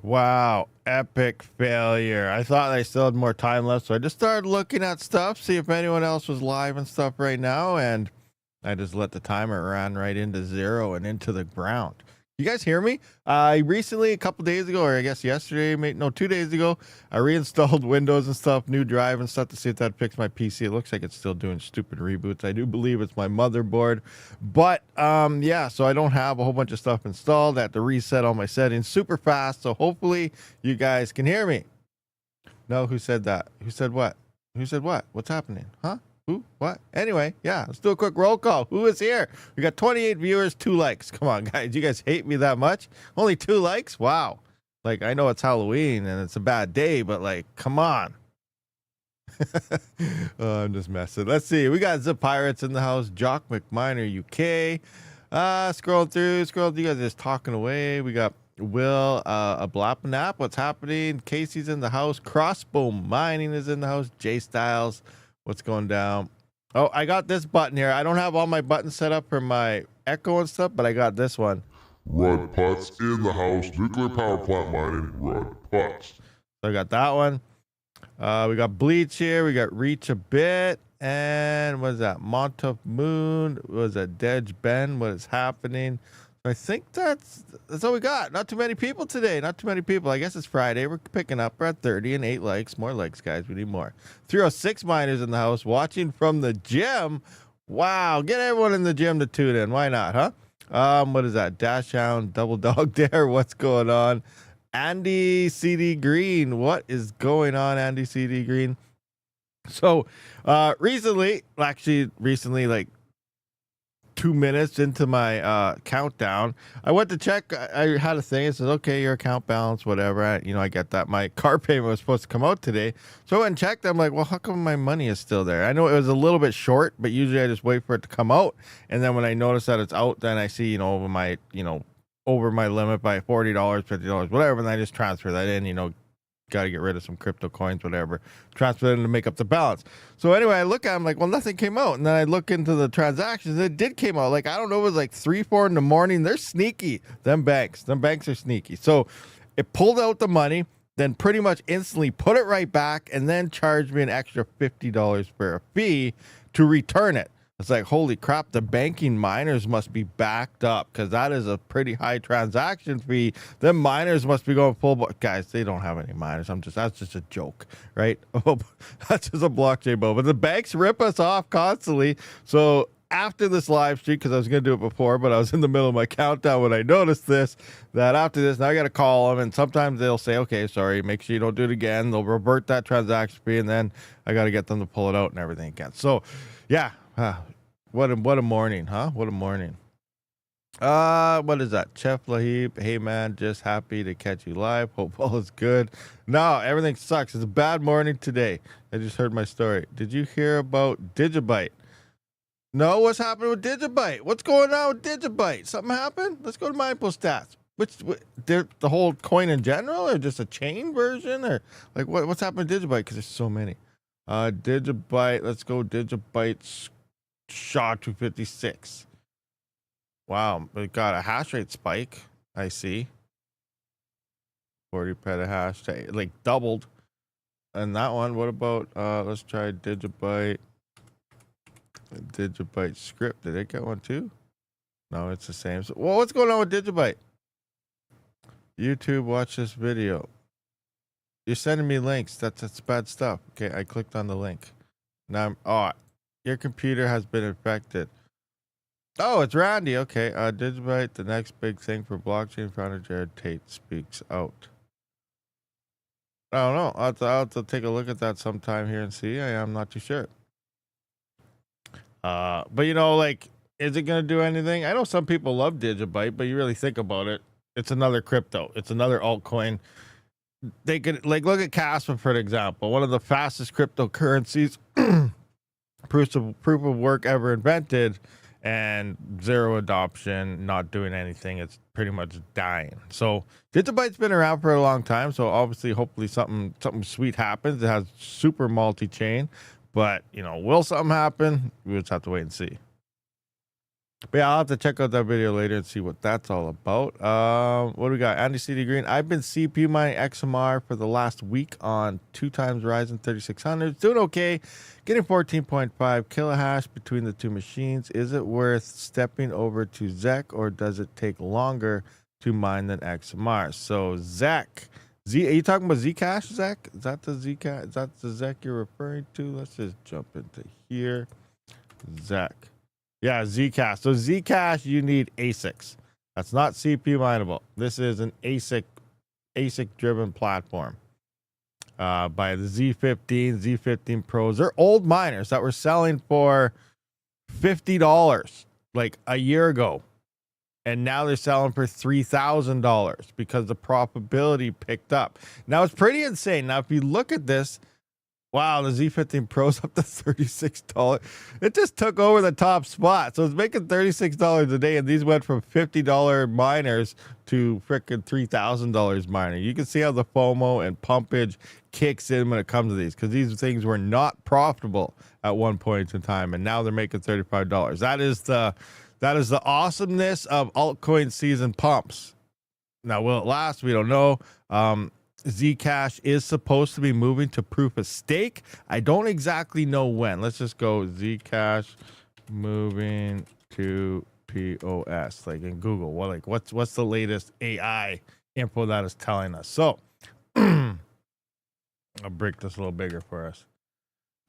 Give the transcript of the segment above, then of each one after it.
Wow, epic failure. I thought I still had more time left, so I just started looking at stuff, see if anyone else was live and stuff right now, and I just let the timer run right into zero and into the ground. You guys hear me? I recently, a couple days ago, or I guess yesterday, no, 2 days ago, I reinstalled Windows and stuff, new drive and stuff to see if that fixed my PC. It looks like it's still doing stupid reboots. I do believe it's my motherboard, but yeah, so I don't have a whole bunch of stuff installed. I have to reset all my settings super fast. So hopefully you guys can hear me. No, who said that? Who said what? Who said what? What's happening? Huh? Who? What? Anyway, yeah, let's do a quick roll call. Who is here? We got 28 viewers, 2 likes. Come on, guys. You guys hate me that much? Only 2 likes? Wow. Like, I know it's Halloween and it's a bad day, but like, come on. Oh, I'm just messing. Let's see. We got Zip Pirates in the house. Jock McMiner UK. Scrolling through. You guys are just talking away. We got Will, a Blapnap. What's happening? Casey's in the house. Crossbow Mining is in the house. J Styles. What's going down? Oh, I got this button here. I don't have all my buttons set up for my echo and stuff, but I got this one. Rud Putts in the house. Nuclear power plant mining. Rud Putts. So I got that one. We got Bleach here. We got Reach a Bit. And what is that? Montauk Moon. What is that? Dej Ben. What is happening? I think that's all we got. Not too many people today. Not too many people. I guess it's Friday. We're picking up. We're at 30 and 8 likes. More likes, guys. We need more. 306 miners in the house watching from the gym. Wow. Get everyone in the gym to tune in. Why not, huh? What is that? Dash Hound, Double Dog Dare. What's going on? Andy CD Green. What is going on, Andy CD Green? So recently, like 2 minutes into my countdown, I went to check. I had a thing. It says, okay, your account balance, whatever. I get that my car payment was supposed to come out today. So I went and checked. I'm like, well, how come my money is still there? I know it was a little bit short, but usually I just wait for it to come out. And then when I notice that it's out, then I see, over my limit by $40, $50, whatever. And I just transfer that in, got to get rid of some crypto coins, whatever, transfer them to make up the balance. So anyway, I look at them like, well, nothing came out. And then I look into the transactions. It did came out. Like, I don't know, it was like 3, 4 in the morning. They're sneaky. Them banks are sneaky. So it pulled out the money, then pretty much instantly put it right back, and then charged me an extra $50 for a fee to return it. It's like, holy crap, the banking miners must be backed up, because that is a pretty high transaction fee. Them miners must be going full. Guys, they don't have any miners. That's just a joke, right? Oh, that's just a blockchain boat. But the banks rip us off constantly. So after this live stream, because I was going to do it before, but I was in the middle of my countdown when I noticed this, that after this, now I got to call them. And sometimes they'll say, okay, sorry, make sure you don't do it again. They'll revert that transaction fee, and then I got to get them to pull it out and everything again. So, yeah. What a morning, huh? What a morning. What is that? Chef Lahib. Hey man, just happy to catch you live. Hope all is good. No, everything sucks. It's a bad morning today. I just heard my story. Did you hear about Digibyte? No, what's happening with Digibyte? What's going on with Digibyte? Something happened? Let's go to Mindful Stats. The whole coin in general, or just a chain version, or like what's happening with Digibyte? Because there's so many. Digibyte. Let's go. Digibyte shot 256. Wow, we got a hash rate spike. I see 40 petahash, like doubled. And that one, what about let's try Digibyte script. Did it get one too? No, it's the same. So, well, what's going on with Digibyte? YouTube, watch this video. You're sending me links. That's bad stuff. Okay, I clicked on the link. Now your computer has been infected. Oh, it's Randy. Okay. Digibyte, the next big thing for blockchain founder Jared Tate speaks out. I don't know. I'll have to take a look at that sometime here and see. I'm not too sure. But like, is it going to do anything? I know some people love Digibyte, but you really think about it, it's another crypto. It's another altcoin. They could, like, look at Kaspa, for example, one of the fastest cryptocurrencies, proof of work ever invented, and zero adoption, not doing anything. It's pretty much dying. So Digibyte's been around for a long time. So obviously, hopefully something sweet happens. It has super multi-chain, but will something happen? We just have to wait and see. But yeah, I'll have to check out that video later and see what that's all about. What do we got? Andy CD Green. I've been CPU mining XMR for the last week on 2x Ryzen 3600. Doing okay. Getting 14.5 kilohash between the two machines. Is it worth stepping over to Zek, or does it take longer to mine than XMR? So Zek. Are you talking about Zcash, Zek? Is that the Zcash? Is that the Zek you're referring to? Let's just jump into here. Zek. Yeah, Zcash. So Zcash, you need ASICs. That's not CPU mineable. This is an ASIC driven platform by the Z15 Pros. They're old miners that were selling for $50 like a year ago. And now they're selling for $3,000 because the profitability picked up. Now it's pretty insane. Now, if you look at this, wow, the Z15 Pro's up to $36. It just took over the top spot. So it's making $36 a day, and these went from $50 miners to freaking $3,000 miner. You can see how the FOMO and pumpage kicks in when it comes to these, because these things were not profitable at one point in time, and now they're making $35. That is the awesomeness of altcoin season pumps. Now, will it last? We don't know. Zcash is supposed to be moving to proof of stake. I don't exactly know when. Let's just go Zcash moving to POS, like in Google. What's the latest AI info that is telling us? So I'll break this a little bigger for us.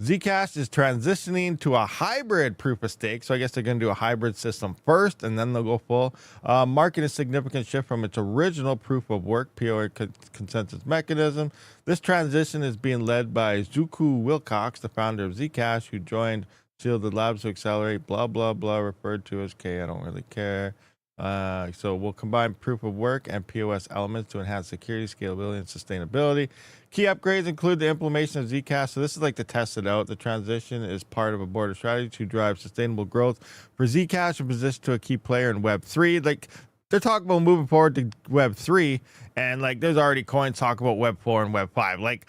Zcash is transitioning to a hybrid proof of stake. So I guess they're going to do a hybrid system first, and then they'll go full. Marking a significant shift from its original proof of work, POA consensus mechanism. This transition is being led by Zuku Wilcox, the founder of Zcash, who joined Shielded Labs to accelerate blah, blah, blah, referred to as K. I don't really care. So we'll combine proof of work and POS elements to enhance security, scalability, and sustainability. Key upgrades include the implementation of Zcash. So this is like to test it out. The transition is part of a broader strategy to drive sustainable growth for Zcash and position to a key player in Web3. Like, they're talking about moving forward to Web3, and like there's already coins talking about Web4 and Web5. Like,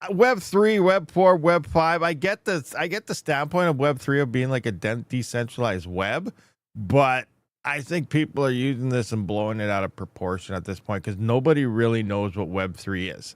Web3, Web4, Web5. I get the standpoint of Web3 of being like a decentralized web, but I think people are using this and blowing it out of proportion at this point, because nobody really knows what Web3 is.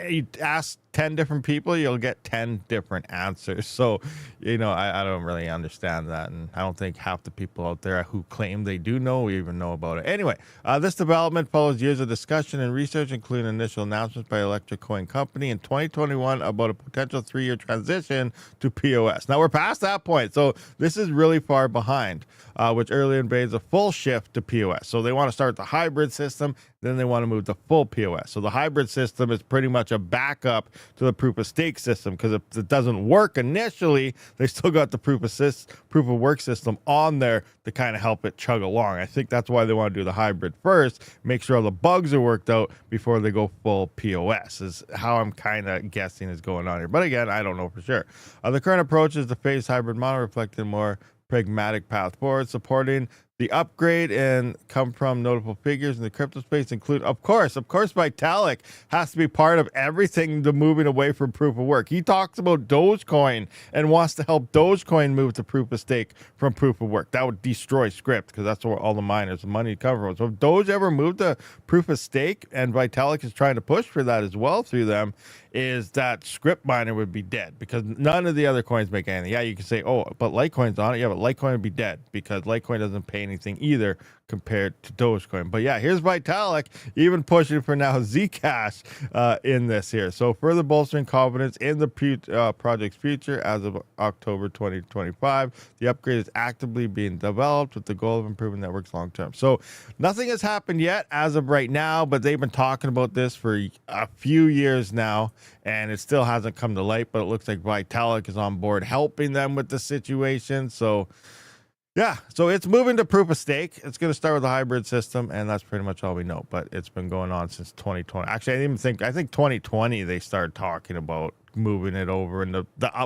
You ask 10 different people, you'll get 10 different answers. So, I don't really understand that. And I don't think half the people out there who claim they do know even know about it. Anyway, this development follows years of discussion and research, including initial announcements by Electric Coin Company in 2021 about a potential 3-year transition to POS. Now we're past that point. So this is really far behind, which early invades a full shift to POS. So they want to start the hybrid system, then they want to move to full POS. So the hybrid system is pretty much a backup to the proof of stake system, because if it doesn't work initially, they still got the proof of work system on there to kind of help it chug along. I think that's why they want to do the hybrid first, make sure all the bugs are worked out before they go full POS, is how I'm kind of guessing is going on here. But again, I don't know for sure. The current approach is the phased hybrid model, reflecting more pragmatic path forward, supporting the upgrade and come from notable figures in the crypto space include, of course, Vitalik has to be part of everything to moving away from proof of work. He talks about Dogecoin and wants to help Dogecoin move to proof of stake from proof of work. That would destroy Script, because that's where all the miners, the money come from. So if Doge ever moved to proof of stake, and Vitalik is trying to push for that as well through them, is that Script miner would be dead, because none of the other coins make anything. Yeah, you can say, oh, but Litecoin's on it. Yeah, but Litecoin would be dead, because Litecoin doesn't pay anything either compared to Dogecoin. But yeah, here's Vitalik even pushing for now Zcash in this here. So further bolstering confidence in the project's future as of October 2025. The upgrade is actively being developed with the goal of improving networks long term. So nothing has happened yet as of right now, but they've been talking about this for a few years now, and it still hasn't come to light. But it looks like Vitalik is on board helping them with the situation. So yeah, so it's moving to proof of stake. It's going to start with a hybrid system, and that's pretty much all we know. But it's been going on since 2020. Actually, I think 2020 they started talking about moving it over. And the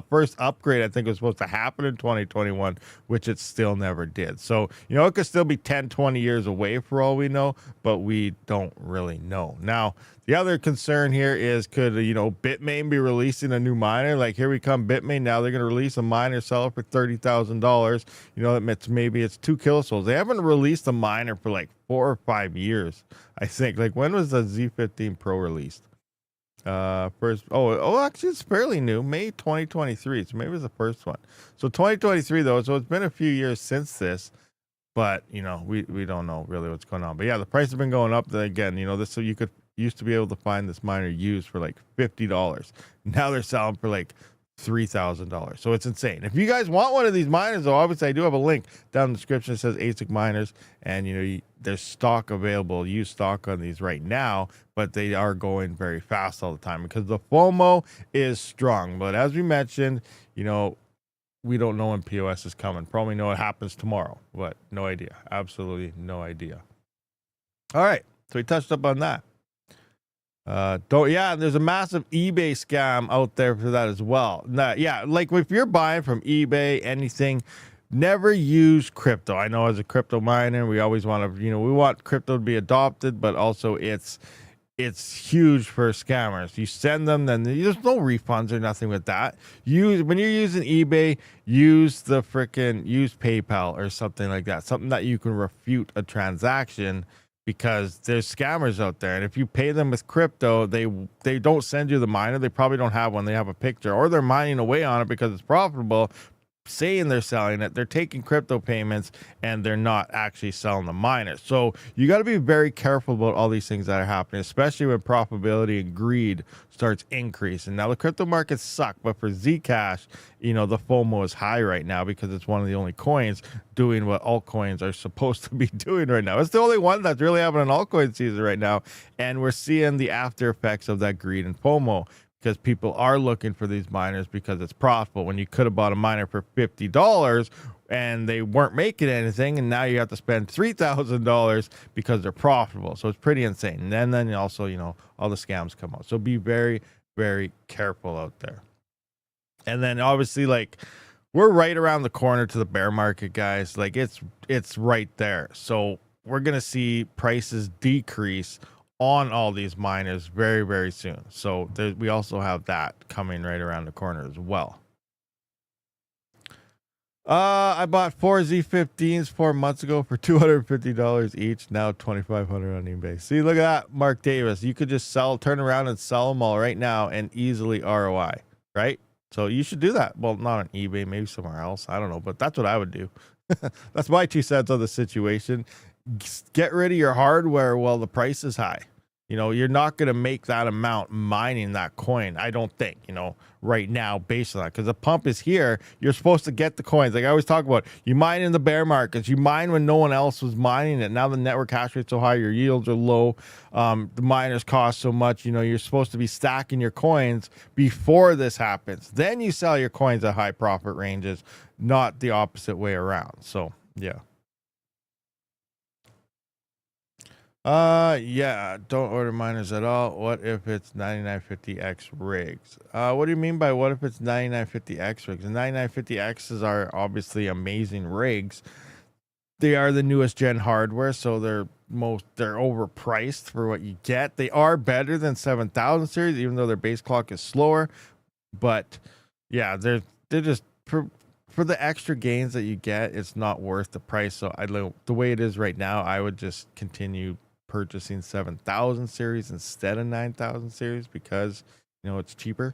first upgrade, I think, was supposed to happen in 2021, which it still never did. So, it could still be 10, 20 years away for all we know, but we don't really know. Now, the other concern here is, could, Bitmain be releasing a new miner? Like, here we come, Bitmain. Now they're going to release a miner, sell it for $30,000. Maybe it's 2 kilosouls. They haven't released a miner for like 4 or 5 years, I think. Like, when was the Z15 Pro released? Actually, it's fairly new, May 2023. So maybe it was the first one. So 2023 though, so it's been a few years since this, but we don't know really what's going on. But yeah, the price has been going up. Then again, this, so you could used to be able to find this miner used for like $50. Now they're selling for like $3,000. So it's insane. If you guys want one of these miners, though, obviously I do have a link down in the description that says ASIC miners, and there's stock available, used stock on these right now, but they are going very fast all the time because the FOMO is strong. But as we mentioned, we don't know when POS is coming. Probably know it happens tomorrow, but no idea. Absolutely no idea. All right, so we touched up on that. There's a massive eBay scam out there for that as well. Like if you're buying from eBay, anything, never use crypto. I know as a crypto miner, we always want to, we want crypto to be adopted, but also it's huge for scammers. You send them, then there's no refunds or nothing with that. When you're using eBay, use PayPal or something like that, something that you can refute a transaction, because there's scammers out there. And if you pay them with crypto, they don't send you the miner. They probably don't have one. They have a picture, or they're mining away on it because it's profitable, saying they're selling it. They're taking crypto payments and they're not actually selling the miner. So you got to be very careful about all these things that are happening, especially when profitability and greed starts increasing. Now the crypto markets suck, but for Zcash, the FOMO is high right now because it's one of the only coins doing what altcoins are supposed to be doing right now. It's the only one that's really having an altcoin season right now, and we're seeing the after effects of that greed and FOMO, because people are looking for these miners because it's profitable. When you could have bought a miner for $50 and they weren't making anything, and now you have to spend $3,000 because they're profitable. So it's pretty insane. And then also, all the scams come out. So be very, very careful out there. And then obviously, like, we're right around the corner to the bear market, guys. Like, it's right there. So we're going to see prices decrease on all these miners very, very soon. So we also have that coming right around the corner as well. I bought 4 Z15s 4 months ago for $250 each. Now $2,500 on eBay. See, look at that, Mark Davis. You could just turn around and sell them all right now and easily ROI, right? So you should do that. Well, not on eBay, maybe somewhere else. I don't know, but that's what I would do. That's my 2 cents on the situation. Get rid of your hardware while the price is high. You're not going to make that amount mining that coin, I don't think, right now based on that, because the pump is here. You're supposed to get the coins. Like I always talk about, you mine in the bear markets, you mine when no one else was mining it. Now the network hash rate's so high, your yields are low, the miners cost so much. You're supposed to be stacking your coins before this happens. Then you sell your coins at high profit ranges, not the opposite way around. So yeah. Don't order miners at all. What if it's 9950X rigs? What do you mean by what if it's 9950X rigs? The 9950Xs are obviously amazing rigs. They are the newest gen hardware, so they're overpriced for what you get. They are better than 7000 series, even though their base clock is slower. But yeah, they're just for the extra gains that you get, it's not worth the price. So the way it is right now, I would just continue purchasing 7000 series instead of 9000 series because it's cheaper.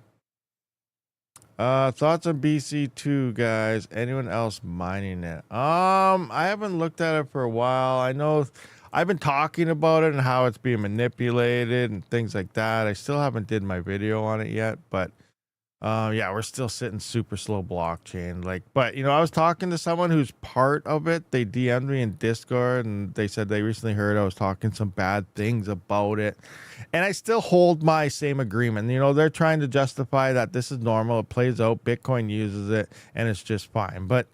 Thoughts on BC2, guys? Anyone else mining it? I haven't looked at it for a while. I know I've been talking about it and how it's being manipulated and things like that. I still haven't did my video on it yet, but we're still sitting super slow blockchain. But I was talking to someone who's part of it. They DM'd me in Discord and they said they recently heard I was talking some bad things about it. And I still hold my same agreement. They're trying to justify that this is normal. It plays out. Bitcoin uses it and it's just fine. But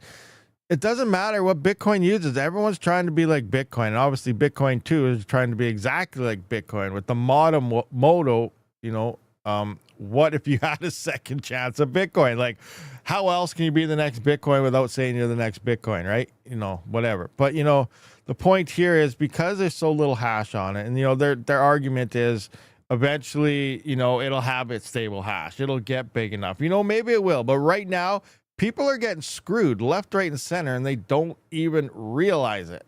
it doesn't matter what Bitcoin uses. Everyone's trying to be like Bitcoin. And obviously Bitcoin 2 is trying to be exactly like Bitcoin with the modo, what if you had a second chance of Bitcoin? Like, how else can you be the next Bitcoin without saying you're the next Bitcoin, right? You know, whatever. But, you know, the point here is because there's so little hash on it, and, you know, their argument is eventually, you know, it'll have its stable hash. It'll get big enough. You know, maybe it will. But right now, people are getting screwed left, right, and center, and they don't even realize it.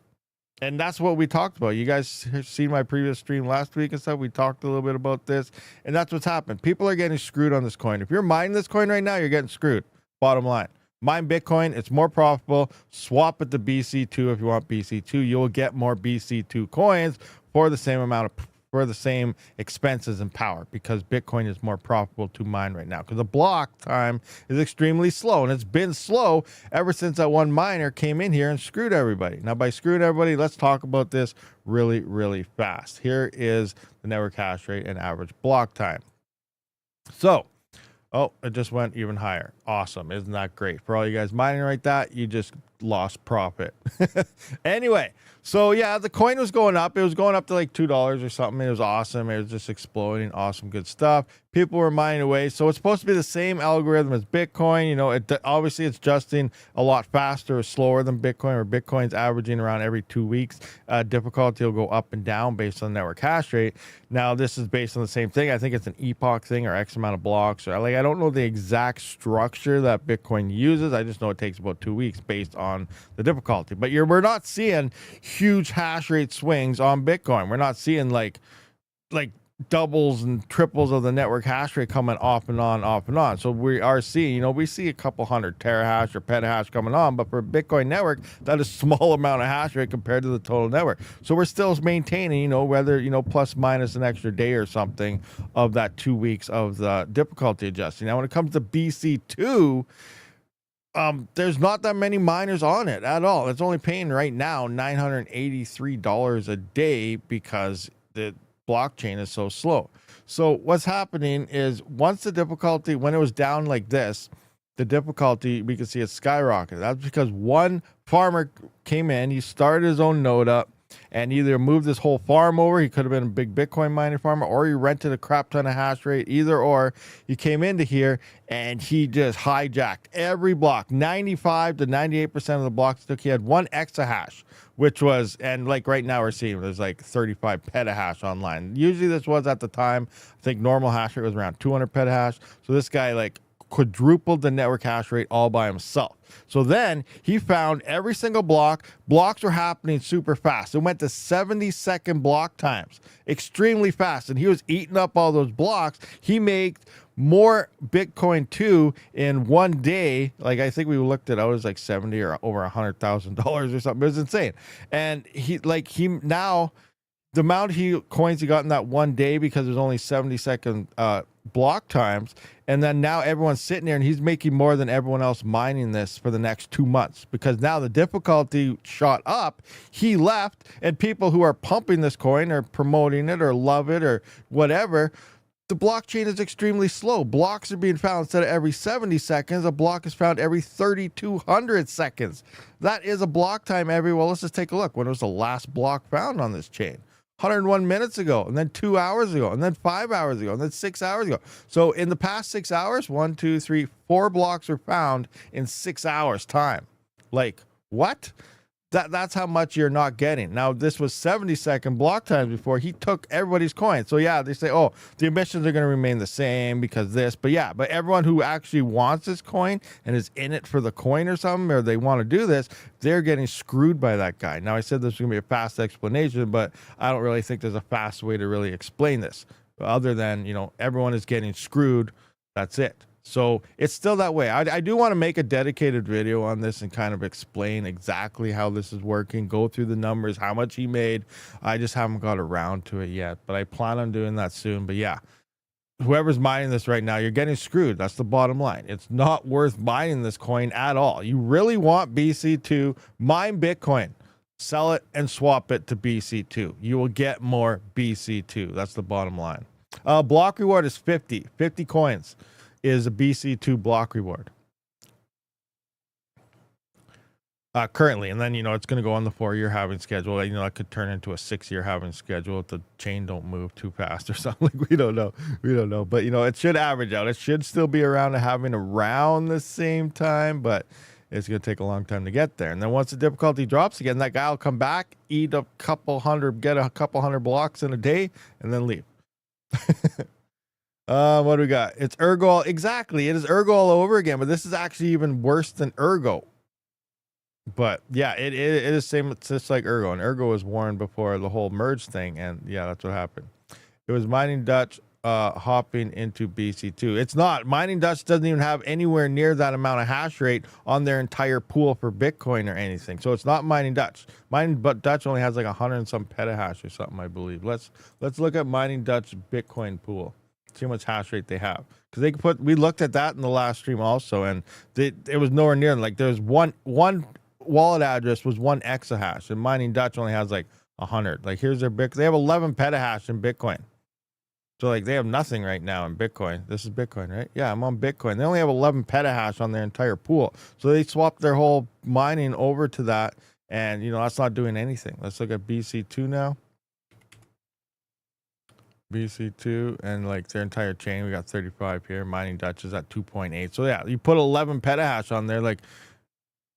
And that's what we talked about. You guys have seen my previous stream last week and stuff. We talked a little bit about this, and that's what's happened. People are getting screwed on this coin. If you're mining this coin right now, you're getting screwed. Bottom line. Mine Bitcoin. It's more profitable. Swap it to BC2 if you want BC2. You will get more BC2 coins for the same amount of for the same expenses and power, because Bitcoin is more profitable to mine right now because the block time is extremely slow, and it's been slow ever since that one miner came in here and screwed everybody. Now, by screwing everybody, let's talk about this really, really fast. Here is the network hash rate and average block time. So, oh, it just went even higher. Awesome. Isn't that great? For all you guys mining right that, you just lost profit. Anyway, so yeah, the coin was going up. It was going up to like $2 or something. It was awesome. It was just exploding. Awesome, good stuff. People were mining away. So it's supposed to be the same algorithm as Bitcoin. You know, obviously it's adjusting a lot faster or slower than Bitcoin, or Bitcoin's averaging around every 2 weeks. Difficulty will go up and down based on network hash rate. Now, this is based on the same thing. I think it's an epoch thing or X amount of blocks. Or like, I don't know the exact structure that Bitcoin uses. I just know it takes about 2 weeks based on the difficulty. But we're not seeing huge hash rate swings on Bitcoin. We're not seeing like doubles and triples of the network hash rate coming off and on, off and on. So we are seeing, you know, we see a couple hundred terahash or petahash coming on, but for a Bitcoin network, that is a small amount of hash rate compared to the total network. So we're still maintaining, you know, whether, you know, plus minus an extra day or something of that 2 weeks of the difficulty adjusting. Now, when it comes to BC2, there's not that many miners on it at all. It's only paying right now $983 a day because the blockchain is so slow. So what's happening is once the difficulty, when it was down like this, the difficulty, we can see it skyrocketed. That's because one farmer came in, he started his own node up, and either moved this whole farm over. He could have been a big Bitcoin mining farmer, or he rented a crap ton of hash rate. Either or, he came into here and he just hijacked every block. 95 to 98% of the blocks took. He had 1 exahash, which was, and like right now we're seeing there's like 35 petahash online. Usually this was at the time, I think normal hash rate was around 200 petahash. So this guy like quadrupled the network hash rate all by himself. So then he found every single block. Blocks were happening super fast. It went to 70-second block times, extremely fast. And he was eating up all those blocks. He made more Bitcoin 2 in 1 day. Like, I think we looked at, it was like 70 or over $100,000 or something. It was insane. And now the amount of coins he got in that 1 day, because there's only 70-second block times, and then now everyone's sitting there and he's making more than everyone else mining this for the next 2 months, because now the difficulty shot up. He left, and people who are pumping this coin or promoting it or love it or whatever, the blockchain is extremely slow. Blocks are being found instead of every 70 seconds. A block is found every 3,200 seconds. That is a block time well, let's just take a look. When was the last block found on this chain? 101 minutes ago, and then 2 hours ago, and then 5 hours ago, and then 6 hours ago. So in the past 6 hours, 1, 2, 3, 4 blocks were found in 6 hours time. Like, what? That's how much you're not getting. Now, this was 70-second block times before. He took everybody's coin. So yeah, they say, oh, the emissions are going to remain the same because this. But yeah, but everyone who actually wants this coin and is in it for the coin or something, or they want to do this, they're getting screwed by that guy. Now, I said this was going to be a fast explanation, but I don't really think there's a fast way to really explain this, other than, you know, everyone is getting screwed. That's it. So it's still that way. I do want to make a dedicated video on this and kind of explain exactly how this is working, go through the numbers, how much he made. I just haven't got around to it yet, but I plan on doing that soon. But yeah, whoever's mining this right now, you're getting screwed. That's the bottom line. It's not worth mining this coin at all. You really want BC2, mine Bitcoin, sell it and swap it to BC2. You will get more BC2. That's the bottom line. Block reward is 50 coins. Is a BC2 block reward. currently. And then, it's going to go on the 4-year halving schedule. It could turn into a 6-year halving schedule if the chain don't move too fast or something. Like, we don't know. But, it should average out. It should still be around halving around the same time, but it's going to take a long time to get there. And then once the difficulty drops again, that guy will come back, get a couple hundred blocks in a day, and then leave. What do we got? It's Ergo. Exactly. It is Ergo all over again, but this is actually even worse than Ergo. But yeah, it is same. It's just like Ergo, and Ergo was warned before the whole merge thing, and yeah, that's what happened. It was Mining Dutch hopping into BC2. It's not. Mining Dutch doesn't even have anywhere near that amount of hash rate on their entire pool for Bitcoin or anything. So it's not Mining Dutch. Mining Dutch only has like 100 and some petahash or something, I believe. Let's look at Mining Dutch Bitcoin pool. See how much hash rate they have, because we looked at that in the last stream also, and it was nowhere near. Like, there's one wallet address was 1 exahash, and Mining Dutch only has like 100. Like, here's their Bitcoin. They have 11 petahash in Bitcoin. So like, they have nothing right now in Bitcoin. This is Bitcoin, right? Yeah, I'm on Bitcoin. They only have 11 petahash on their entire pool. So they swapped their whole mining over to that, and that's not doing anything. Let's look at BC2 now. BC2, and like their entire chain, we got 35 here. Mining Dutch is at 2.8. So yeah, you put 11 petahash on there, like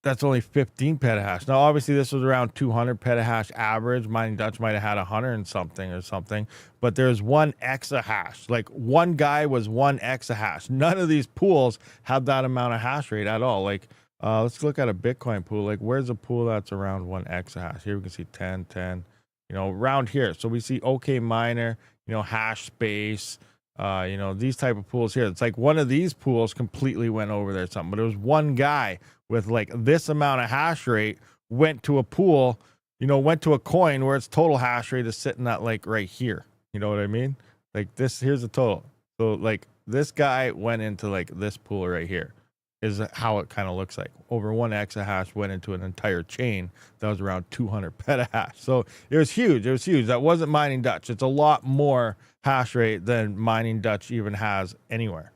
that's only 15 petahash. Now obviously this was around 200 petahash average. Mining Dutch might have had 100 and something or something, but there's 1 exahash. Like, one guy was 1 exahash. None of these pools have that amount of hash rate at all. Like, let's look at a Bitcoin pool. Like, where's a pool that's around 1 exahash? Here we can see 10, around here. So we see OK Miner, Hash.Space, these type of pools here. It's like one of these pools completely went over there or something, but it was one guy with like this amount of hash rate went to a pool, went to a coin where its total hash rate is sitting at like right here. You know what I mean? Like this, here's the total. So like this guy went into like this pool right here is how it kind of looks like. Over 1 exahash went into an entire chain that was around 200 petahash. So it was huge. It was huge. That wasn't Mining Dutch. It's a lot more hash rate than Mining Dutch even has anywhere.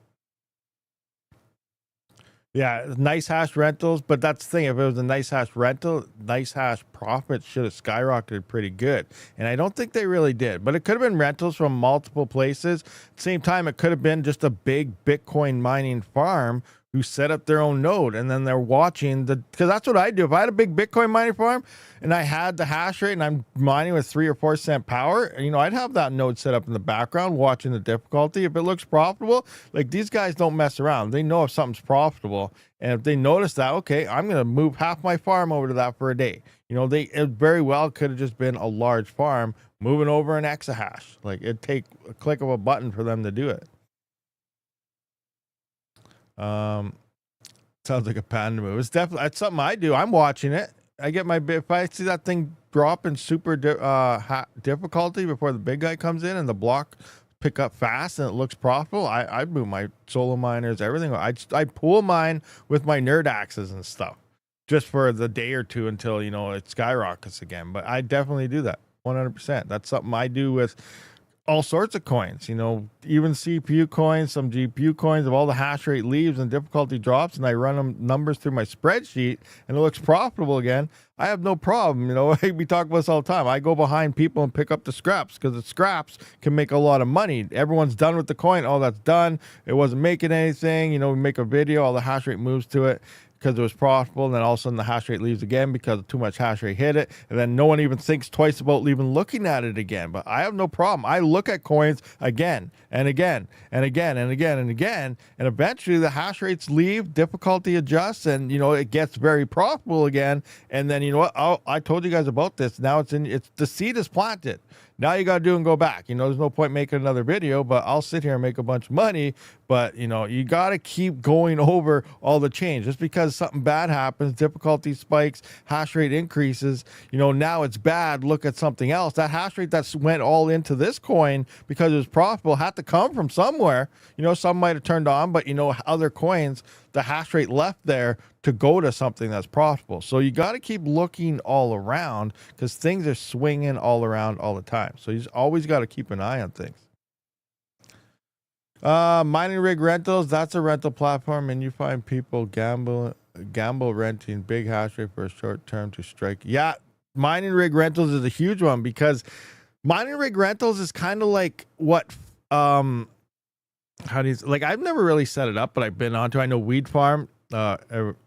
Yeah, nice hash rentals, but that's the thing. If it was a nice hash rental, nice hash profits should have skyrocketed pretty good. And I don't think they really did. But it could have been rentals from multiple places. At the same time, it could have been just a big Bitcoin mining farm who set up their own node, and then they're watching because that's what I do. If I had a big Bitcoin mining farm and I had the hash rate and I'm mining with 3 or 4 cent power, I'd have that node set up in the background watching the difficulty. If it looks profitable, like, these guys don't mess around. They know if something's profitable, and if they notice that, okay, I'm going to move half my farm over to that for a day. It very well could have just been a large farm moving over an exahash. Like, it'd take a click of a button for them to do it. Sounds like a panda move. It's something I do. I'm watching it. I get if I see that thing drop in super difficulty before the big guy comes in and the block pick up fast and it looks profitable, I move my solo miners, everything. I pool mine with my nerd axes and stuff just for the day or two until it skyrockets again. But I definitely do that 100%. That's something I do with all sorts of coins, even CPU coins, some GPU coins. If all the hash rate leaves and difficulty drops and I run them numbers through my spreadsheet and it looks profitable again, I have no problem. We talk about this all the time. I go behind people and pick up the scraps because the scraps can make a lot of money. Everyone's done with the coin. Oh, that's done. It wasn't making anything. We make a video, all the hash rate moves to it because it was profitable, and then all of a sudden the hash rate leaves again because too much hash rate hit it, and then no one even thinks twice about even looking at it again. But I have no problem. I look at coins again and again and again and again and again, and eventually the hash rates leave, difficulty adjusts, and it gets very profitable again. And then I told you guys about this. Now it's the seed is planted. Now you got to do and go back. There's no point making another video, but I'll sit here and make a bunch of money. But, you got to keep going over all the change. Just because something bad happens, difficulty spikes, hash rate increases, now it's bad. Look at something else. That hash rate that went all into this coin because it was profitable had to come from somewhere. Some might have turned on, but, other coins, the hash rate left there to go to something that's profitable. So you got to keep looking all around because things are swinging all around all the time. So you always got to keep an eye on things. Mining rig rentals, that's a rental platform, and you find people gamble renting big hash rate for a short term to strike. Yeah, mining rig rentals is a huge one because mining rig rentals is kind of like what how do you like? I've never really set it up, but I've been onto. I know Weed Farm,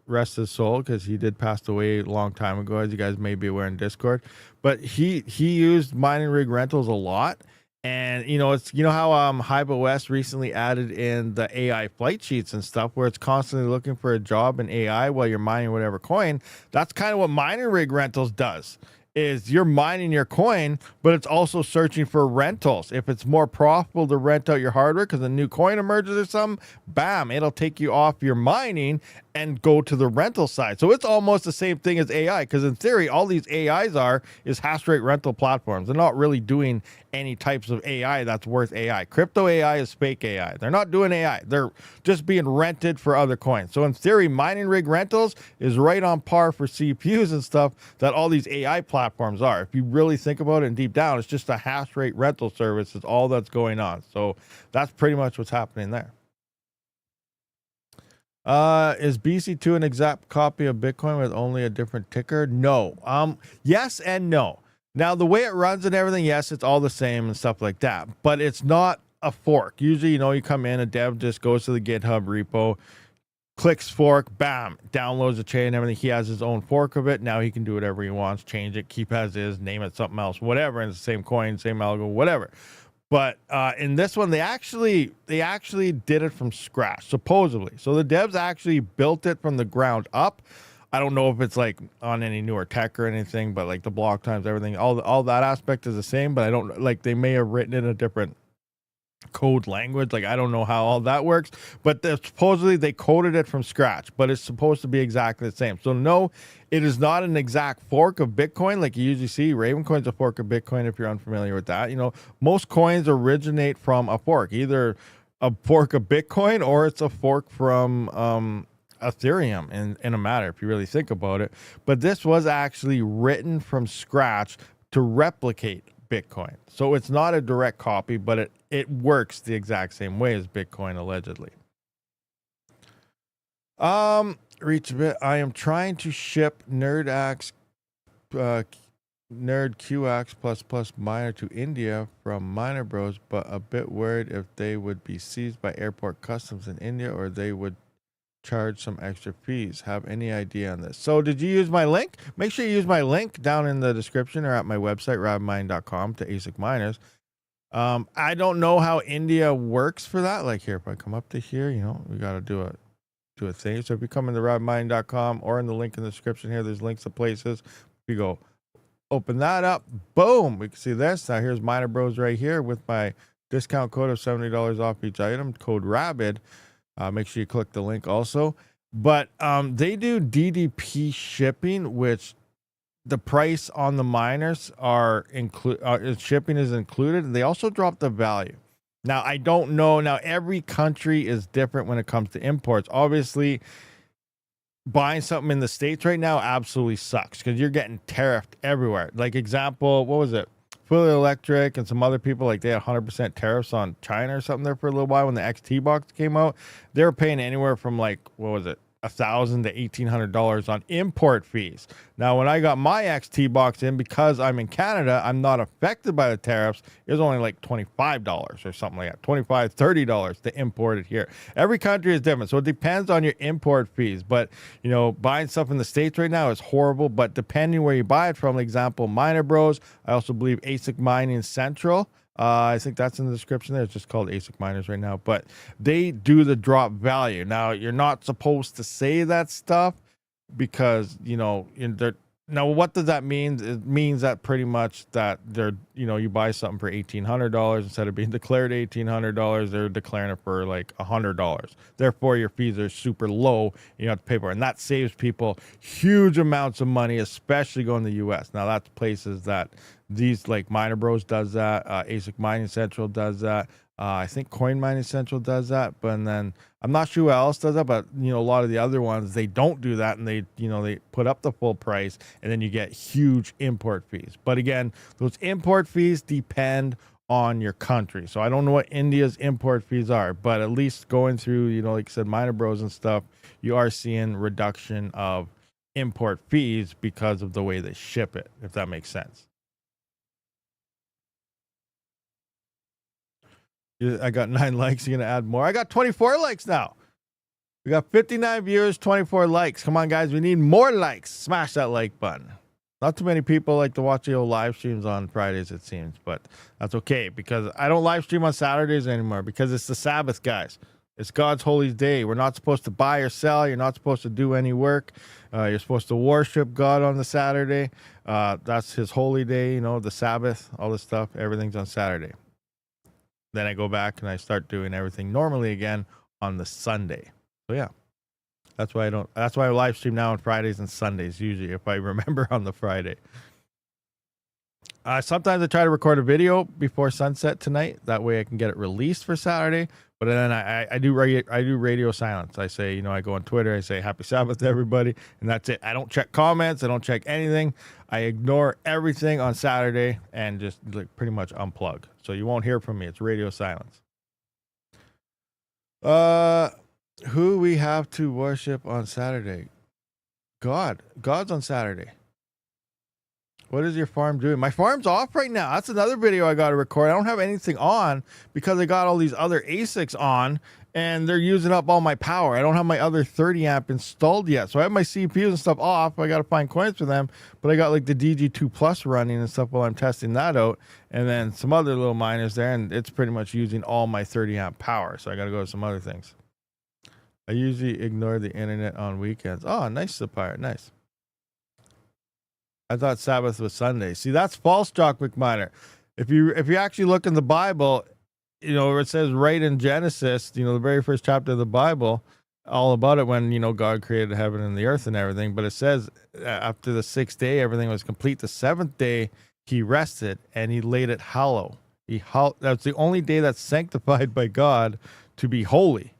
rest his soul, because he did pass away a long time ago, as you guys may be aware in Discord. But he used mining rig rentals a lot, and it's how Hyba West recently added in the AI flight sheets and stuff, where it's constantly looking for a job in AI while you're mining whatever coin. That's kind of what mining rig rentals does. Is you're mining your coin, but it's also searching for rentals. If it's more profitable to rent out your hardware because a new coin emerges or something, bam, it'll take you off your mining and go to the rental side. So it's almost the same thing as AI, because in theory, all these AIs is hash rate rental platforms. They're not really doing any types of AI that's worth AI. Crypto AI is fake AI. They're not doing AI. They're just being rented for other coins. So in theory, mining rig rentals is right on par for CPUs and stuff that all these AI platforms are. If you really think about it and deep down, it's just a hash rate rental service is all that's going on. So that's pretty much what's happening there. Is BC2 an exact copy of Bitcoin with only a different ticker? No. Yes and no. Now, the way it runs and everything, yes, it's all the same and stuff like that, but it's not a fork. Usually, you come in, a dev just goes to the GitHub repo, clicks fork, bam, downloads the chain and everything. He has his own fork of it. Now he can do whatever he wants, change it, keep as is, name it something else, whatever. And it's the same coin, same algo, whatever. But in this one, they actually did it from scratch, supposedly. So the devs actually built it from the ground up. I don't know if it's like on any newer tech or anything, but like the block times, everything, all that aspect is the same. But I don't like, they may have written in a different code language. Like, I don't know how all that works, but supposedly they coded it from scratch, but it's supposed to be exactly the same. So no, it is not an exact fork of Bitcoin like you usually see. Ravencoin's a fork of Bitcoin, if you're unfamiliar with that. Most coins originate from a fork, either a fork of Bitcoin or it's a fork from Ethereum in a matter, if you really think about it. But this was actually written from scratch to replicate Bitcoin. So it's not a direct copy, but it works the exact same way as Bitcoin, allegedly. Reach a bit. I am trying to ship NerdAx, Nerd QX plus miner to India from Miner Bros, but a bit worried if they would be seized by airport customs in India or they would charge some extra fees. Have any idea on this? So did you use my link? Make sure you use my link down in the description or at my website, rabidmining.com, to ASIC miners. I don't know how India works for that. Like, here, if I come up to here, we got to do a thing. So if you come into rabidmining.com or in the link in the description here, there's links to places. If you go open that up, boom, we can see this. Now here's Miner Bros right here with my discount code of $70 off each item, code Rabid. Make sure you click the link also. But they do DDP shipping, which the price on the miners are shipping is included. And they also drop the value. Now, I don't know. Now, every country is different when it comes to imports. Obviously, buying something in the States right now absolutely sucks because you're getting tariffed everywhere. Like, example, what was it? Fully Electric and some other people, like, they had 100% tariffs on China or something there for a little while when the XT box came out. They were paying anywhere from, like, what was it, $1,000 to $1,800 on import fees. Now, when I got my XT box in, because I'm in Canada, I'm not affected by the tariffs. It was only like $25 or something like that, $25, $30 to import it here. Every country is different, so it depends on your import fees. But buying stuff in the States right now is horrible. But depending where you buy it from, example, Miner Bros. I also believe ASIC Mining Central. I think that's in the description there. It's just called ASIC Miners right now, but they do the drop value. Now, you're not supposed to say that stuff because, now what does that mean? It means that pretty much that they're, you buy something for $1,800 instead of being declared $1,800, they're declaring it for like $100. Therefore, your fees are super low. You don't have to pay for it. And that saves people huge amounts of money, especially going to the US. Now, that's places that these, like Miner Bros does that. ASIC Mining Central does that. I think Coin Mining Central does that, but then I'm not sure who else does that, but a lot of the other ones, they don't do that, and they put up the full price, and then you get huge import fees. But again, those import fees depend on your country. So I don't know what India's import fees are, but at least going through, like I said, Miner Bros and stuff, you are seeing reduction of import fees because of the way they ship it, if that makes sense. I got 9 likes. You're going to add more. I got 24 likes now. We got 59 viewers, 24 likes. Come on, guys. We need more likes. Smash that like button. Not too many people like to watch the old live streams on Fridays, it seems, but that's okay because I don't live stream on Saturdays anymore because it's the Sabbath, guys. It's God's holy day. We're not supposed to buy or sell. You're not supposed to do any work. You're supposed to worship God on the Saturday. That's his holy day, the Sabbath, all this stuff. Everything's on Saturday. Then I go back and I start doing everything normally again on the Sunday. So yeah. That's why I live stream now on Fridays and Sundays, usually, if I remember on the Friday. Sometimes I try to record a video before sunset tonight. That way I can get it released for Saturday. But then I do radio silence. I say, I go on Twitter, I say happy Sabbath to everybody, and that's it. I don't check comments. I don't check anything. I ignore everything on Saturday and just pretty much unplug. So you won't hear from me. It's radio silence. Who we have to worship on Saturday? God. God's on Saturday. What is your farm doing? My farm's off right now. That's another video I got to record. I don't have anything on because I got all these other ASICs on and they're using up all my power. I don't have my other 30 amp installed yet. So I have my CPUs and stuff off. I got to find coins for them. But I got the DG2 Plus running and stuff while I'm testing that out. And then some other little miners there. And it's pretty much using all my 30 amp power. So I got to go to some other things. I usually ignore the internet on weekends. Oh, nice, Sapphire. Nice. I thought Sabbath was Sunday. See, that's false, Jock McMiner. If you actually look in the Bible, where it says right in Genesis, the very first chapter of the Bible, all about it when, God created heaven and the earth and everything. But it says after the 6th day, everything was complete. The 7th day, he rested and he laid it hallow. That's the only day that's sanctified by God to be holy.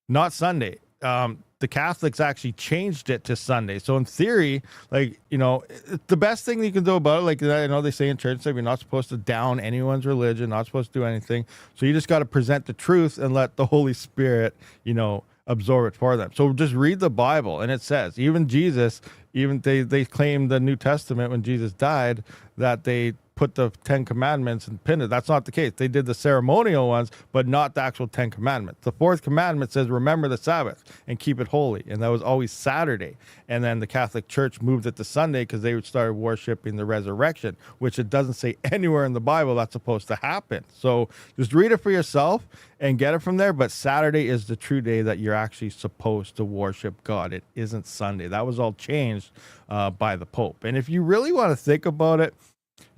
Not Sunday. The Catholics actually changed it to Sunday. So in theory, the best thing you can do about it, I know they say in church, you're not supposed to down anyone's religion, not supposed to do anything. So you just got to present the truth and let the Holy Spirit, absorb it for them. So just read the Bible. And it says, even Jesus, they claim the New Testament when Jesus died, that they put the 10 commandments and pinned it. That's not the case. They did the ceremonial ones, but not the actual 10 commandments. The 4th commandment says, remember the Sabbath and keep it holy. And that was always Saturday. And then the Catholic Church moved it to Sunday because they started worshiping the resurrection, which it doesn't say anywhere in the Bible that's supposed to happen. So just read it for yourself and get it from there. But Saturday is the true day that you're actually supposed to worship God. It isn't Sunday. That was all changed by the Pope. And if you really want to think about it,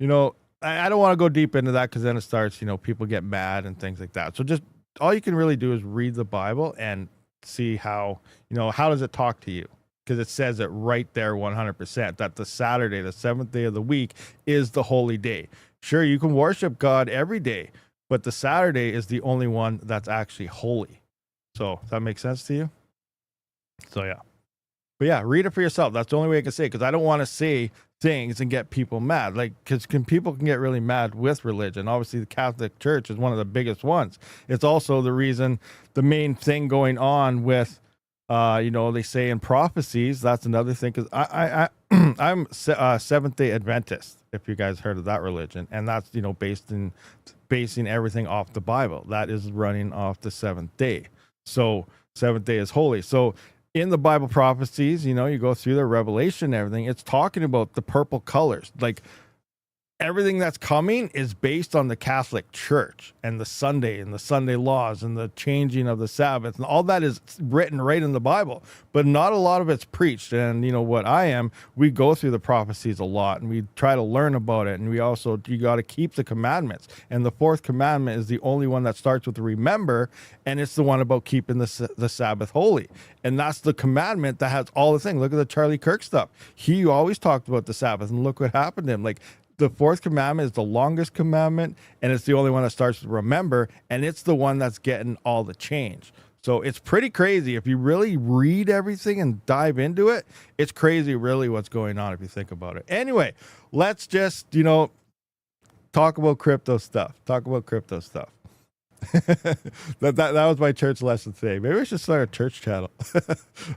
I don't want to go deep into that because then it starts, people get mad and things like that. So just all you can really do is read the Bible and see how does it talk to you? Because it says it right there 100% that the Saturday, the 7th day of the week, is the holy day. Sure, you can worship God every day, but the Saturday is the only one that's actually holy. So does that make sense to you? So yeah. But yeah, read it for yourself. That's the only way I can say it, because I don't want to say things and get people mad. Because people can get really mad with religion. Obviously, the Catholic Church is one of the biggest ones. It's also the main thing going on with, they say in prophecies. That's another thing. Because I'm Seventh-day Adventist, if you guys heard of that religion, and that's basing everything off the Bible. That is running off the 7th day. So 7th day is holy. So in the Bible prophecies, you go through the Revelation and everything, it's talking about the purple colors. Everything that's coming is based on the Catholic Church and the Sunday laws and the changing of the Sabbath. And all that is written right in the Bible, but not a lot of it's preached. And we go through the prophecies a lot and we try to learn about it. And you got to keep the commandments. And the 4th commandment is the only one that starts with remember. And it's the one about keeping the Sabbath holy. And that's the commandment that has all the things. Look at the Charlie Kirk stuff. He always talked about the Sabbath, and look what happened to him. The 4th commandment is the longest commandment, and it's the only one that starts with remember, and it's the one that's getting all the change. So it's pretty crazy. If you really read everything and dive into it, it's crazy really what's going on if you think about it. Anyway, let's just, talk about crypto stuff. Talk about crypto stuff. that was my church lesson today. Maybe I should start a church channel.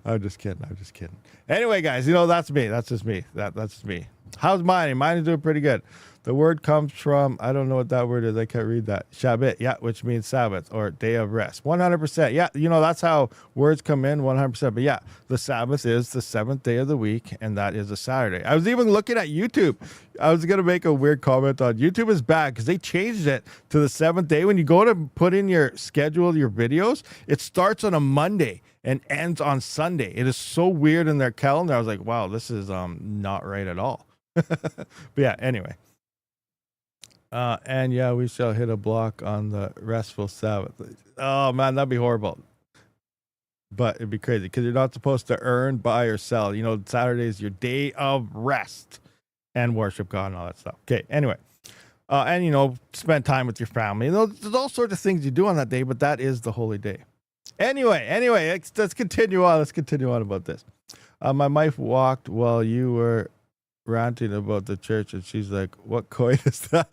I'm just kidding. Anyway, guys, that's me. That's just me. That's just me. How's mining? Mining's doing pretty good. The word comes from, I don't know what that word is. I can't read that. Shabbat, yeah, which means Sabbath or day of rest. 100%. Yeah, that's how words come in, 100%. But yeah, the Sabbath is the seventh day of the week, and that is a Saturday. I was even looking at YouTube. I was going to make a weird comment on YouTube is bad because they changed it to the seventh day. When you go to put in your schedule, your videos, it starts on a Monday and ends on Sunday. It is so weird in their calendar. I was like, wow, this is not right at all. But yeah, anyway. And yeah, we shall hit a block on the restful Sabbath. Oh man, that'd be horrible. But it'd be crazy because you're not supposed to earn, buy, or sell. Saturday is your day of rest and worship God and all that stuff. Okay, anyway. And spend time with your family. There's all sorts of things you do on that day, but that is the holy day. Anyway, let's continue on. Let's continue on about this. My wife walked while you were ranting about the church, and she's like, what coin is that?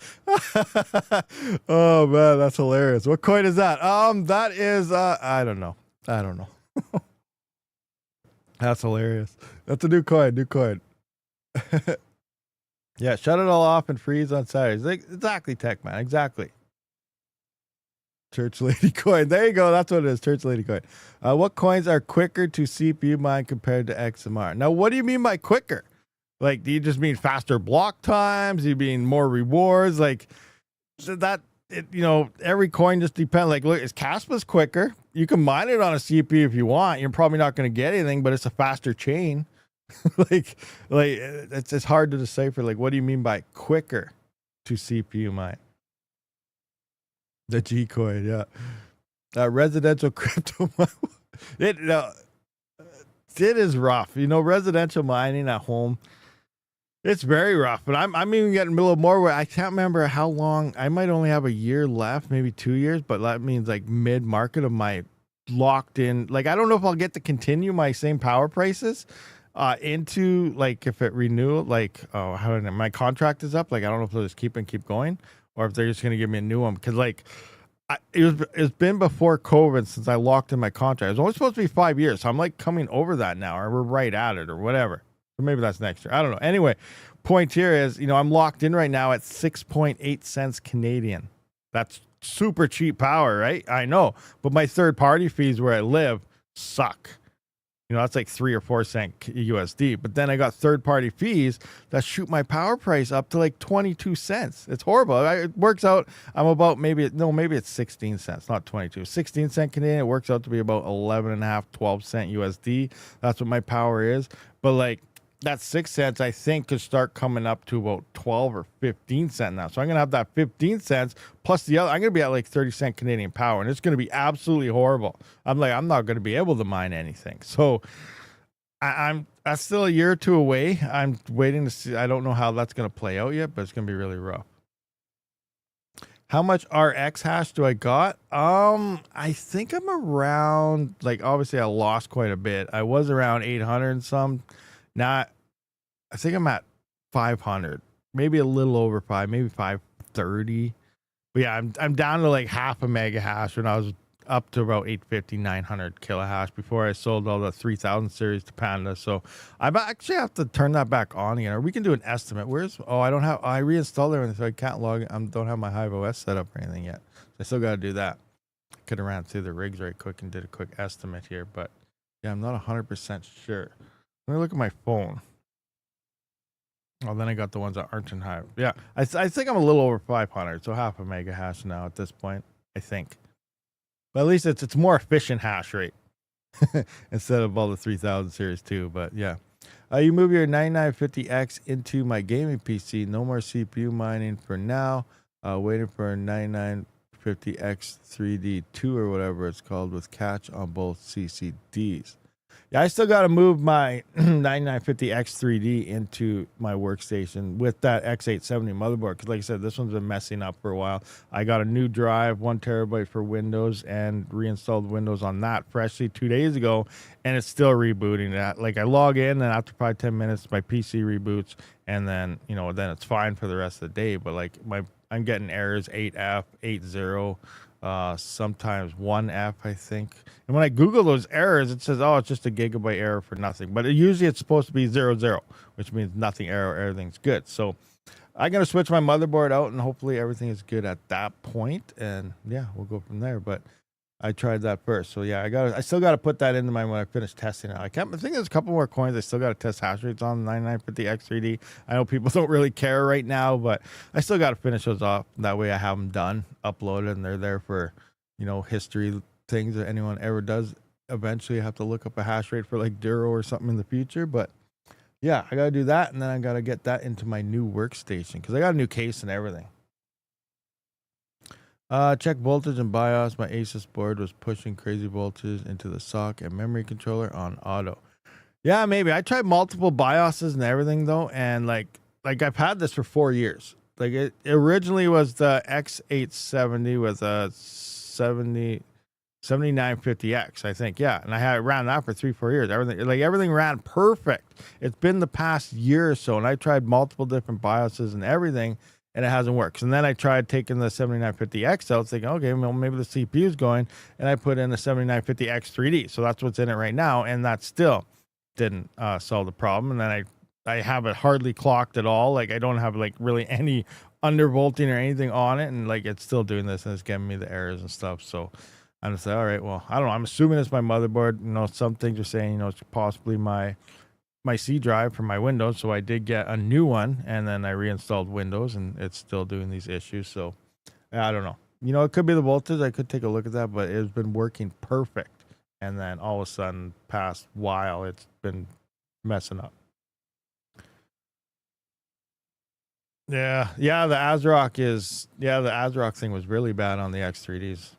Oh man, that's hilarious. What coin is that? That is I don't know. That's hilarious. That's a new coin. Yeah, shut it all off and freeze on Saturdays. Exactly, Tech Man, exactly. Church Lady coin. There you go. That's what it is. Church Lady coin. What coins are quicker to CPU mine compared to XMR? Now, what do you mean by quicker? Like, do you just mean faster block times? Do you mean more rewards? Like, every coin just depends. Like, look, Kaspa's quicker. You can mine it on a CPU if you want. You're probably not going to get anything, but it's a faster chain. like it's hard to decipher. Like, what do you mean by quicker to CPU mine? The G coin, yeah. Residential crypto it is rough. Residential mining at home. It's very rough, but I'm even getting a little more where I can't remember how long. I might only have a year left, maybe 2 years, but that means like mid-market of my locked in. Like, I don't know if I'll get to continue my same power prices into, like, if it renew, like, how my contract is up. Like, I don't know if they'll just keep going or if they're just going to give me a new one. Because, like, it's been before COVID since I locked in my contract. It was only supposed to be 5 years. So I'm, like, coming over that now, or we're right at it or whatever. Or maybe that's next year. I don't know. Anyway, point here is, I'm locked in right now at 6.8 cents Canadian. That's super cheap power, right? I know. But my third party fees where I live suck. That's like 3 or 4 cent USD. But then I got third party fees that shoot my power price up to like 22 cents. It's horrible. It works out. I'm about maybe it's 16 cents, not 22. 16 cent Canadian. It works out to be about 11.5, 12 cent USD. That's what my power is. But like, that 6 cents, I think, could start coming up to about 12 or 15 cents now. So I'm going to have that 15 cents plus the other. I'm going to be at like 30 cent Canadian power, and it's going to be absolutely horrible. I'm not going to be able to mine anything. So that's still a year or two away. I'm waiting to see. I don't know how that's going to play out yet, but it's going to be really rough. How much RX hash do I got? I think I'm around, like, obviously I lost quite a bit. I was around 800 and some. Now, I think I'm at 500, maybe a little over 5, maybe 530. But yeah, I'm down to like half a mega hash when I was up to about 850, 900 kilohash before I sold all the 3000 series to Panda. So I actually have to turn that back on again, or we can do an estimate. I reinstalled everything, so I can't log in. I don't have my Hive OS set up or anything yet. I still got to do that. Could have ran through the rigs right quick and did a quick estimate here, but yeah, I'm not 100% sure. Let me look at my phone. Oh, then I got the ones that aren't in Hive. Yeah, I think I'm a little over 500, so half a mega hash now at this point, I think. But at least it's more efficient hash rate instead of all the 3000 series too. But yeah, you move your 9950X into my gaming PC. No more CPU mining for now. Waiting for 9950X 3D2 or whatever it's called with catch on both CCDs. Yeah, I still got to move my 9950X 3D into my workstation with that X870 motherboard. Because like I said, this one's been messing up for a while. I got a new drive, 1 terabyte for Windows, and reinstalled Windows on that freshly 2 days ago. And it's still rebooting that. Like, I log in, and after probably 10 minutes, my PC reboots. And then, then it's fine for the rest of the day. But like, my I'm getting errors 8F, 80, sometimes 1F, I think. And when I Google those errors, it says, oh, it's just a gigabyte error for nothing. But usually it's supposed to be 00, which means nothing error, everything's good. So I'm going to switch my motherboard out, and hopefully everything is good at that point. And yeah, we'll go from there. But I tried that first. So yeah, I still got to put that into when I finish testing it. I think there's a couple more coins I still got to test hash rates on the 9950X3D. I know people don't really care right now, but I still got to finish those off. That way I have them done, uploaded, and they're there for, history things that anyone ever does. Eventually I have to look up a hash rate for like Duro or something in the future, but yeah, I got to do that, and then I got to get that into my new workstation because I got a new case and everything. Check voltage and BIOS. My Asus board was pushing crazy voltage into the sock and memory controller on auto. Yeah, maybe. I tried multiple BIOSes and everything though, and like I've had this for 4 years. Like it originally was the X870 with a 7950X, I think. Yeah, and I ran that for 3-4 years. Everything ran perfect. It's been the past year or so, and I tried multiple different BIOSes and everything, and it hasn't worked. And then I tried taking the 7950X out, thinking, okay, well, maybe the CPU is going, and I put in a 7950X 3D. So that's what's in it right now, and that still didn't solve the problem. And then I have it hardly clocked at all. Like I don't have like really any undervolting or anything on it, and like it's still doing this, and it's giving me the errors and stuff. So I'm just like, all right, well, I don't know. I'm assuming it's my motherboard. Some things are saying, it's possibly my C drive for my Windows. So I did get a new one, and then I reinstalled Windows, and it's still doing these issues. So I don't know. It could be the voltage. I could take a look at that, but it's been working perfect. And then all of a sudden, past while, it's been messing up. Yeah, the ASRock thing was really bad on the X3Ds.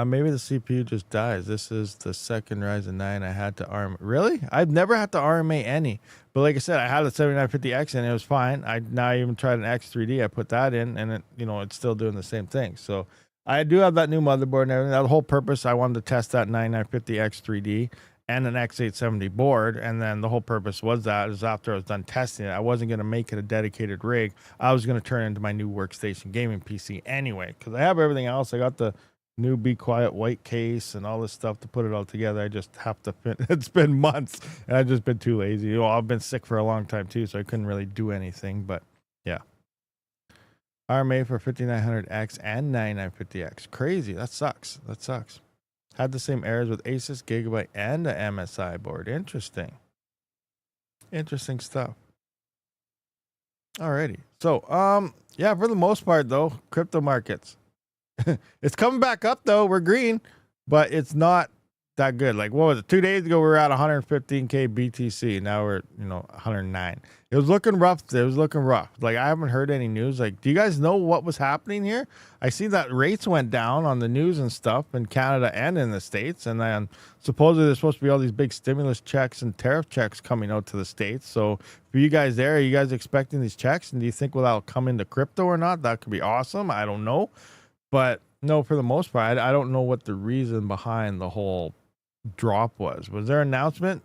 Maybe the CPU just dies. This is the second Ryzen 9 I had to ARM. Really? I've never had to RMA any. But like I said, I had a 7950X and it was fine. I even tried an X3D. I put that in, and it, it's still doing the same thing. So I do have that new motherboard and everything. The whole purpose, I wanted to test that 9950X 3D and an X870 board. And then the whole purpose was after I was done testing it, I wasn't going to make it a dedicated rig. I was going to turn it into my new workstation gaming PC anyway, because I have everything else. I got the new Be Quiet white case and all this stuff to put it all together. I just have to it's been months, and I've just been too lazy. I've been sick for a long time too, so I couldn't really do anything. But yeah, RMA for 5900X and 9950X. Crazy. That sucks. Had the same errors with Asus, Gigabyte, and the MSI board. Interesting stuff. Alrighty. So yeah, for the most part though, crypto markets, it's coming back up though. We're green, but it's not that good. Like, what was it? 2 days ago we were at 115K BTC. Now we're 109. It was looking rough. Like, I haven't heard any news. Like, do you guys know what was happening here? I see that rates went down on the news and stuff in Canada and in the States, and then supposedly there's supposed to be all these big stimulus checks and tariff checks coming out to the States. So for you guys there, are you guys expecting these checks, and do you think that'll come into crypto or not? That could be awesome. I don't know. But no, for the most part, I don't know what the reason behind the whole drop was. Was there an announcement?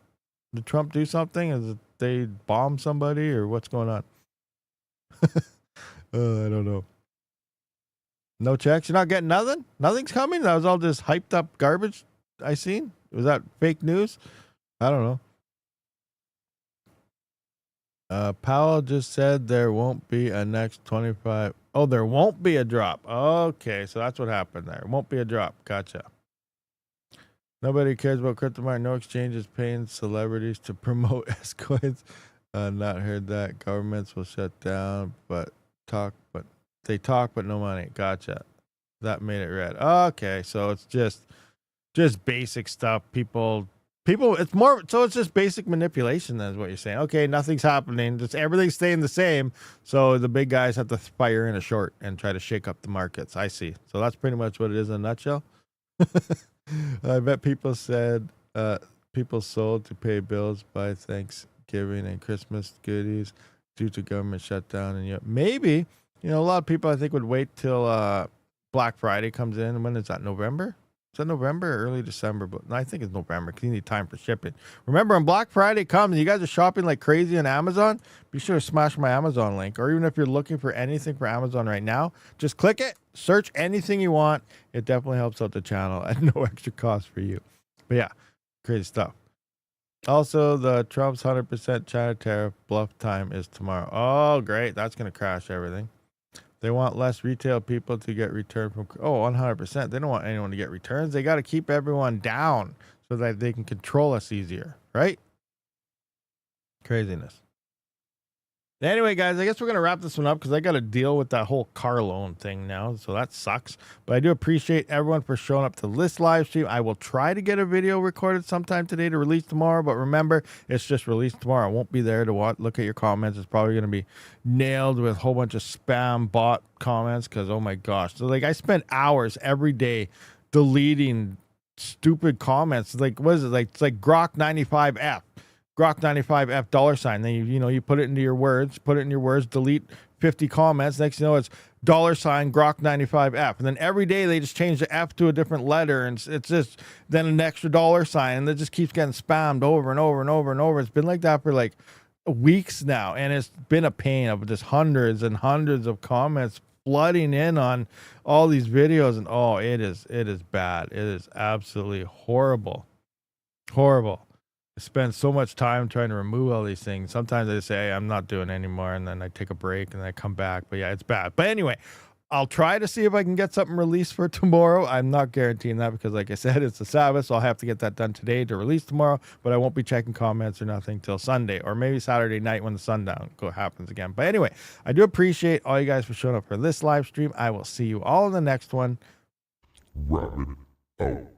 Did Trump do something? Is it they bomb somebody, or what's going on? I don't know. No checks? You're not getting nothing? Nothing's coming? That was all just hyped up garbage I seen? Was that fake news? I don't know. Powell just said there won't be a next 25. Oh, there won't be a drop. Okay, so that's what happened there. Won't be a drop. Gotcha. Nobody cares about crypto market. No exchanges paying celebrities to promote S coins. Not heard that. Governments will shut down, but they talk, but no money. Gotcha. That made it red. Okay, so it's just basic stuff. People. It's more. So it's just basic manipulation. Then is what you're saying. Okay, nothing's happening. Just everything's staying the same. So the big guys have to fire in a short and try to shake up the markets. I see. So that's pretty much what it is in a nutshell. I bet people said people sold to pay bills, buy Thanksgiving and Christmas goodies due to government shutdown. And maybe, a lot of people I think would wait till Black Friday comes in. When is that? November? Is that November or early December? But no, I think it's November because you need time for shipping. Remember, when Black Friday comes and you guys are shopping like crazy on Amazon, be sure to smash my Amazon link. Or even if you're looking for anything for Amazon right now, just click it, search anything you want. It definitely helps out the channel at no extra cost for you. But yeah, crazy stuff. Also, the Trump's 100% China tariff bluff time is tomorrow. Oh, great. That's going to crash everything. They want less retail people to get returned from. Oh, 100%. They don't want anyone to get returns. They got to keep everyone down so that they can control us easier, right? Craziness. Anyway, guys, I guess we're going to wrap this one up because I got to deal with that whole car loan thing now. So that sucks. But I do appreciate everyone for showing up to this live stream. I will try to get a video recorded sometime today to release tomorrow. But remember, it's just released tomorrow. I won't be there to look at your comments. It's probably going to be nailed with a whole bunch of spam bot comments because, oh my gosh. So, like, I spend hours every day deleting stupid comments. Like, what is it? Like, it's like Grok95F. Grok95F $. Then you put it into your words, delete 50 comments. Next you know it's $ Grok95F. And then every day they just change the F to a different letter, and it's just then an extra $, and it just keeps getting spammed over and over and over and over. It's been like that for like weeks now, and it's been a pain of just hundreds and hundreds of comments flooding in on all these videos, and oh, it is bad. It is absolutely horrible. I spend so much time trying to remove all these things. Sometimes I say, hey, I'm not doing it anymore, and then I take a break and then I come back. But yeah, it's bad. But anyway, I'll try to see if I can get something released for tomorrow. I'm not guaranteeing that because, like I said, it's a Sabbath, so I'll have to get that done today to release tomorrow. But I won't be checking comments or nothing till Sunday, or maybe Saturday night when the sundown happens again. But anyway, I do appreciate all you guys for showing up for this live stream. I will see you all in the next one. Rabid out.